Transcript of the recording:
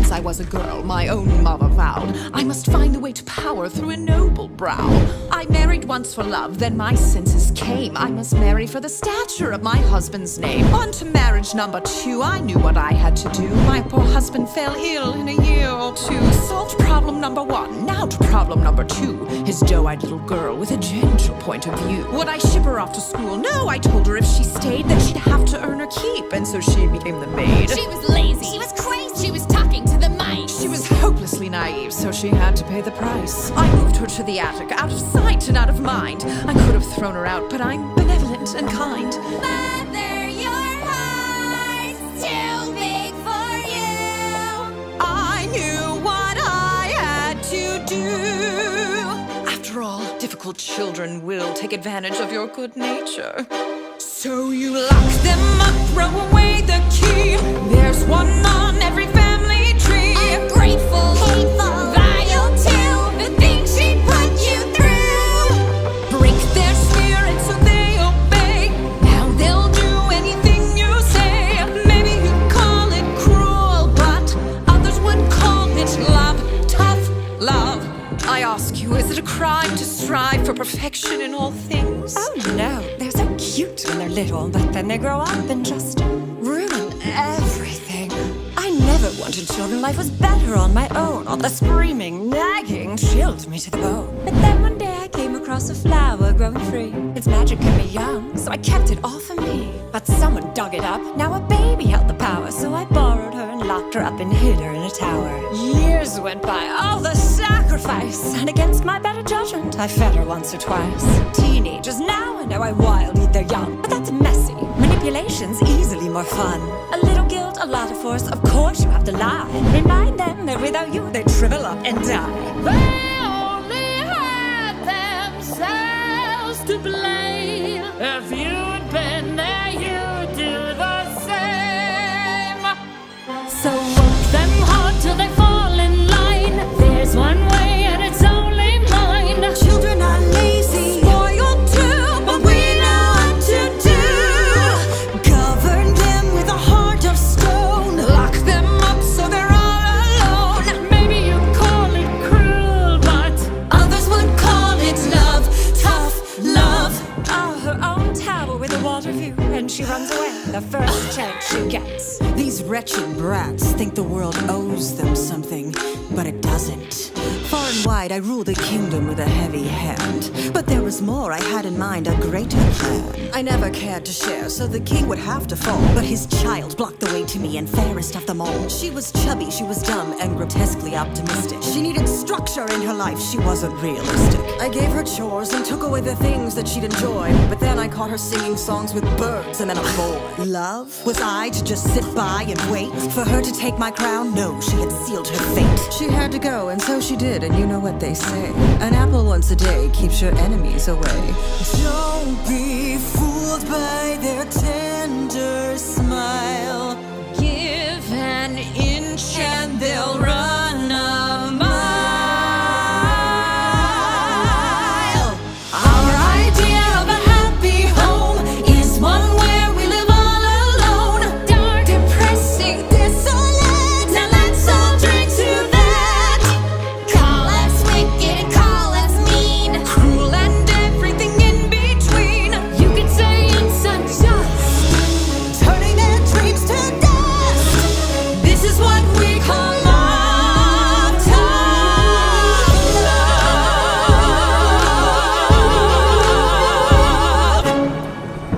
since I was a girl, my own mother vowed I must find the way to power through a noble brow. I married once for love, then my senses came. I must marry for the stature of my husband's name. On to marriage number 2, I knew what I had to do. My poor husband fell ill in a year or 2. Solved problem number 1, now to problem number 2. His doe-eyed little girl with a gentle point of view. Would I ship her off to school? No, I told her if she stayed that she'd have to earn her keep, and so she became the maid. She was lazy. She was crazy. She was talking to the mice. She was hopelessly naive, so she had to pay the price. I moved her to the attic, out of sight and out of mind. I could have thrown her out, but I'm benevolent and kind. Mother, your heart's too big for you. I knew what I had to do. After all, difficult children will take advantage of your good nature. So you lock them up, throw away the key. There's one on every family tree. Ungrateful, hateful, vile too. The things she put you through. Break their spirit so they obey. Now they'll do anything you say. Maybe you'd call it cruel, but others would call it love, tough love. I ask you, is it a crime to strive for perfection in all things? Oh no, they're so cute when they're little, but then they grow up and just ruin everything. I never wanted children, life was better on my own. All the screaming, nagging chilled me to the bone. But then one day I came across a flower growing free. Its magic kept me young, so I kept it all for me. But someone dug it up, now a baby held the power. So I borrowed her and locked her up and hid her in a tower. Years went by, all the sacrifice, and against my better judgment, I fed her once or twice. Teenagers now, I know I wild eat their young, but that's messy. Manipulation's easily more fun. A little guilt, a lot of force, of course you have to lie. Remind them that without you, they'd shrivel up and die. They only had themselves to blame. If you'd been there, you'd do the same. So work them hard till they fall in line. There's one way and it's only mine. Children are lazy, spoiled too, but we know what to do. Govern them with a heart of stone. Lock them up so they're all alone. Maybe you call it cruel, but Others would call it love, tough love. Oh, her own tower with a water view, and she runs away the first chance she gets. These wretched brats think the world owes them something, but it doesn't. Far and wide, I rule the kingdom with a heavy hand. But there was more, I had in mind a greater plan. I never cared to share, so the king would have to fall. But his child blocked the way to me, and fairest of them all. She was chubby, she was dumb, and grotesquely optimistic. She needed structure in her life, she wasn't realistic. I gave her chores and took away the things that she'd enjoy. But then I caught her singing songs with birds and then a boy. Love? Was I to just sit by and wait for her to take my crown? No, she had sealed her fate. She had to go, and so she did, and you know what they say. An apple once a day keeps your enemies away. Don't be fooled by their tender smile.